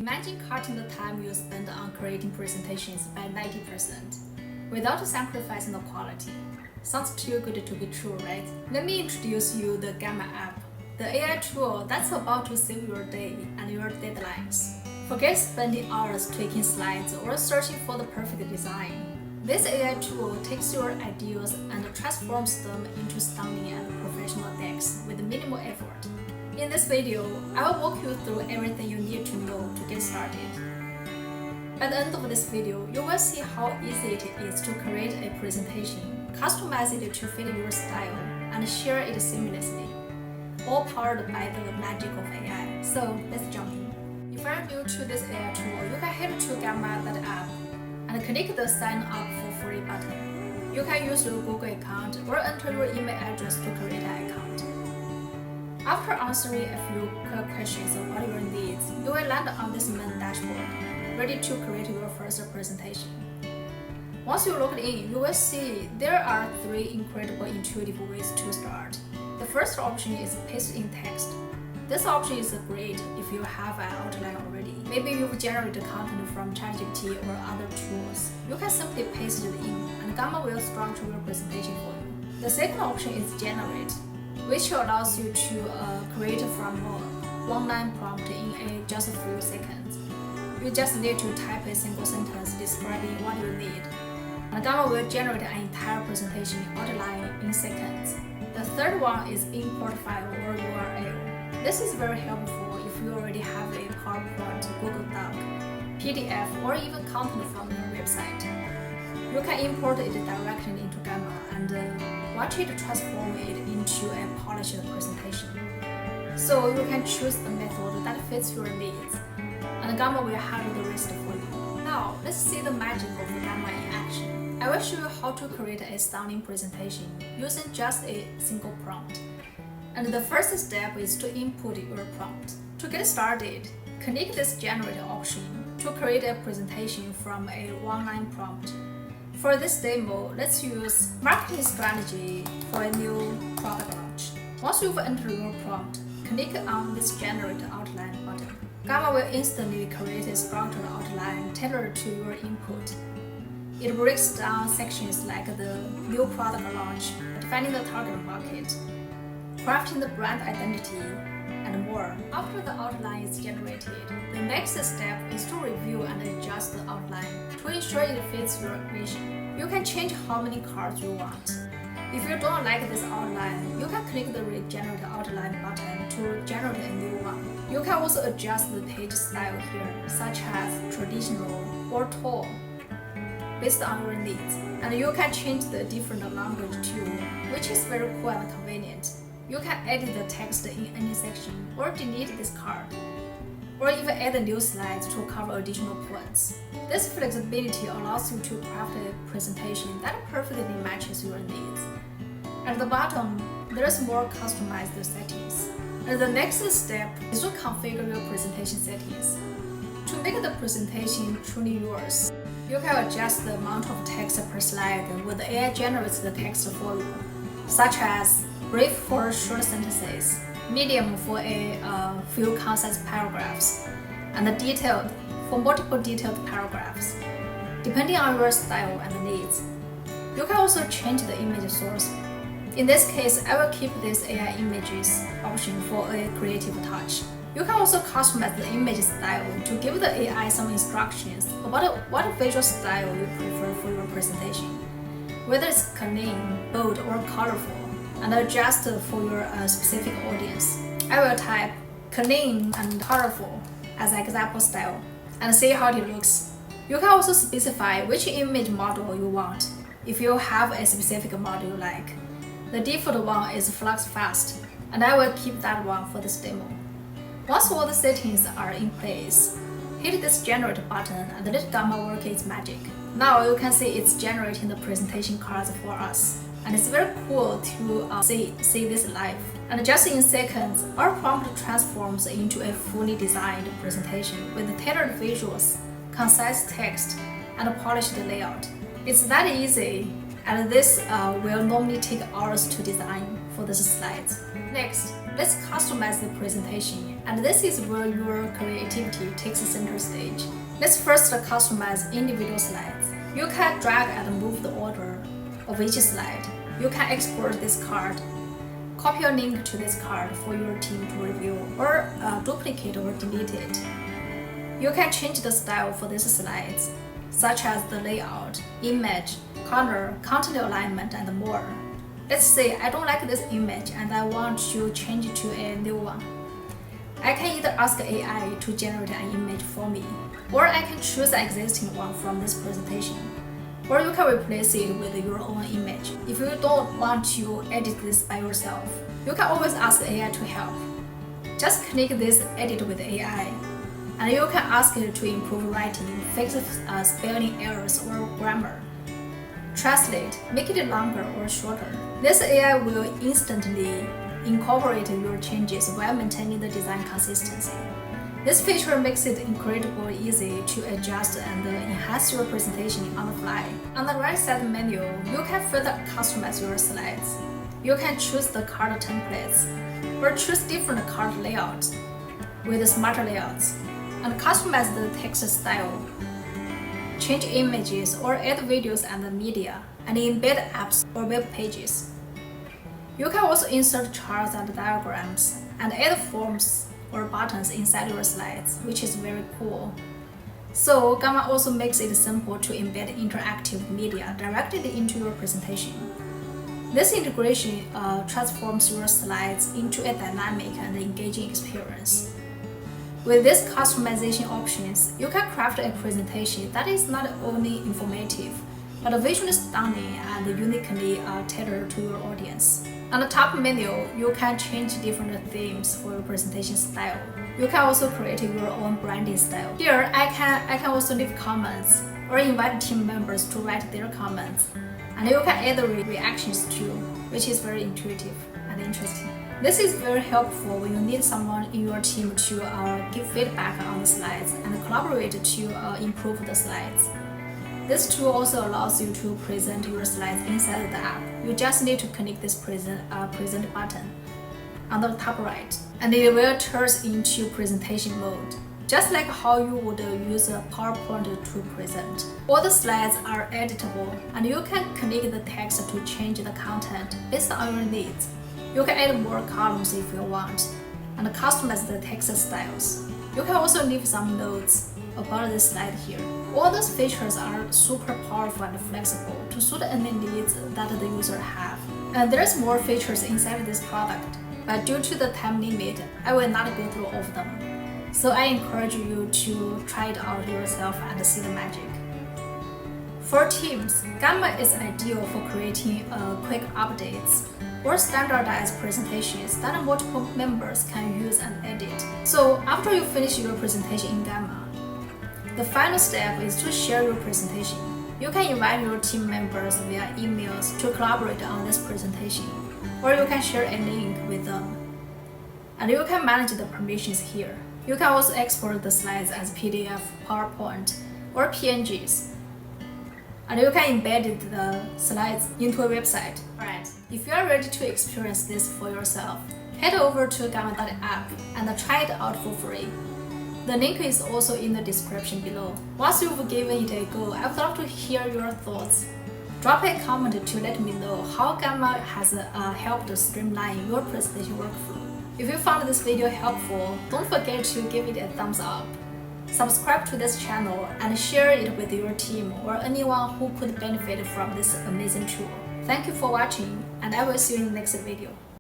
Imagine cutting the time you spend on creating presentations by 90% without sacrificing the quality. Sounds too good to be true, right? Let me introduce you the Gamma.App, the AI tool that's about to save your day and your deadlines. Forget spending hours tweaking slides or searching for the perfect design. This AI tool takes your ideas and transforms them into stunning and professional decks with minimal effort. In this video, I will walk you through everything you need to know to get started. At the end of this video, you will see how easy it is to create a presentation, customize it to fit your style, and share it seamlessly, all powered by the magic of AI. So let's jump in. If you are new to this AI tool, you can head to Gamma.App and click the Sign Up for Free button. You can use your Google account or enter your email address to create an account. After answering a few quick questions about your needs, you will land on this main dashboard, ready to create your first presentation. Once you log in, you will see there are three incredible intuitive ways to start. The first option is paste in text. This option is great if you have an outline already. Maybe you've generated content from ChatGPT or other tools. You can simply paste it in, and Gamma will structure your presentation for you. The second option is generate, which allows you to create from a one-line prompt in just a few seconds. You just need to type a single sentence describing what you need, and Gamma will generate an entire presentation outline in seconds. The third one is import file or URL. This is very helpful if you already have a PowerPoint, Google Doc, PDF, or even content from your website. You can import it directly into Gamma and watch it transform it into a polished presentation. So you can choose the method that fits your needs, and Gamma will handle the rest for you. Now, let's see the magic of Gamma in action. I will show you how to create a stunning presentation using just a single prompt. And the first step is to input your prompt. To get started, click this Generate option to create a presentation from a one-line prompt. For this demo, let's use marketing strategy for a new product launch. Once you've entered your prompt, click on this Generate Outline button. Gamma will instantly create a structured outline tailored to your input. It breaks down sections like the new product launch, defining the target market, crafting the brand identity, and more. After the outline is generated, the next step is to review and adjust the outline to ensure it fits your vision. You can change how many cards you want. If you don't like this outline, you can click the Regenerate Outline button to generate a new one. You can also adjust the page style here, such as traditional or tall, based on your needs. And you can change the different language too, which is very cool and convenient. You can edit the text in any section or delete this card, or even add new slides to cover additional points. This flexibility allows you to craft a presentation that perfectly matches your needs. At the bottom, there's more customized settings. And the next step is to configure your presentation settings. To make the presentation truly yours, you can adjust the amount of text per slide when the AI generates the text for you, such as brief for short sentences, medium for a few concise paragraphs, and detailed for multiple detailed paragraphs, depending on your style and needs. You can also change the image source. In this case, I will keep this AI images option for a creative touch. You can also customize the image style to give the AI some instructions about what visual style you prefer for your presentation, whether it's clean, bold, or colorful, and adjust for your specific audience. I will type clean and colorful as example style and see how it looks. You can also specify which image model you want if you have a specific model you like. The default one is Flux Fast, and I will keep that one for this demo. Once all the settings are in place, hit this Generate button and let Gamma work its magic. Now you can see it's generating the presentation cards for us. And it's very cool to see this live. And just in seconds, our prompt transforms into a fully designed presentation with tailored visuals, concise text, and a polished layout. It's that easy, and this will normally take hours to design for these slides. Next, let's customize the presentation And this is where your creativity takes center stage. Let's first customize individual slides. You can drag and move the order of each slide. You can export this card, copy a link to this card for your team to review, or duplicate or delete it. You can change the style for these slides, such as the layout, image, color, content alignment, and more. Let's say I don't like this image and I want to change it to a new one. I can either ask AI to generate an image for me, or I can choose an existing one from this presentation. Or you can replace it with your own image. If you don't want to edit this by yourself, you can always ask AI to help. Just click this Edit with AI, and you can ask it to improve writing, fix spelling errors or grammar, translate, make it longer or shorter. This AI will instantly incorporate your changes while maintaining the design consistency. This feature makes it incredibly easy to adjust and enhance your presentation on the fly. On the right side menu, you can further customize your slides. You can choose the card templates or choose different card layouts with smarter layouts and customize the text style, change images or add videos and media, and embed apps or web pages. You can also insert charts and diagrams and add forms or buttons inside your slides, which is very cool. So Gamma also makes it simple to embed interactive media directly into your presentation. This integration transforms your slides into a dynamic and engaging experience. With these customization options, you can craft a presentation that is not only informative, but visually stunning and uniquely tailored to your audience. On the top menu, you can change different themes for your presentation style. You can also create your own branding style. Here, I can also leave comments or invite team members to write their comments. And you can add reactions too, which is very intuitive and interesting. This is very helpful when you need someone in your team to give feedback on the slides and collaborate to improve the slides. This tool also allows you to present your slides inside the app. You just need to click this present button on the top right, and it will turn into presentation mode, just like how you would use a PowerPoint to present. All the slides are editable, and you can click the text to change the content based on your needs. You can add more columns if you want, and customize the text styles. You can also leave some notes about this slide here. All those features are super powerful and flexible to suit any needs that the user have. And there's more features inside this product, but due to the time limit, I will not go through all of them. So I encourage you to try it out yourself and see the magic. For teams, Gamma is ideal for creating quick updates or standardized presentations that multiple members can use and edit. So after you finish your presentation in Gamma, the final step is to share your presentation. You can invite your team members via emails to collaborate on this presentation, or you can share a link with them. And you can manage the permissions here. You can also export the slides as PDF, PowerPoint, or PNGs. And you can embed the slides into a website. Alright, if you are ready to experience this for yourself, head over to Gamma.App and try it out for free. The link is also in the description below. Once you've given it a go, I would love to hear your thoughts. Drop a comment to let me know how Gamma has helped streamline your presentation workflow. If you found this video helpful, don't forget to give it a thumbs up. Subscribe to this channel and share it with your team or anyone who could benefit from this amazing tool. Thank you for watching, and I will see you in the next video.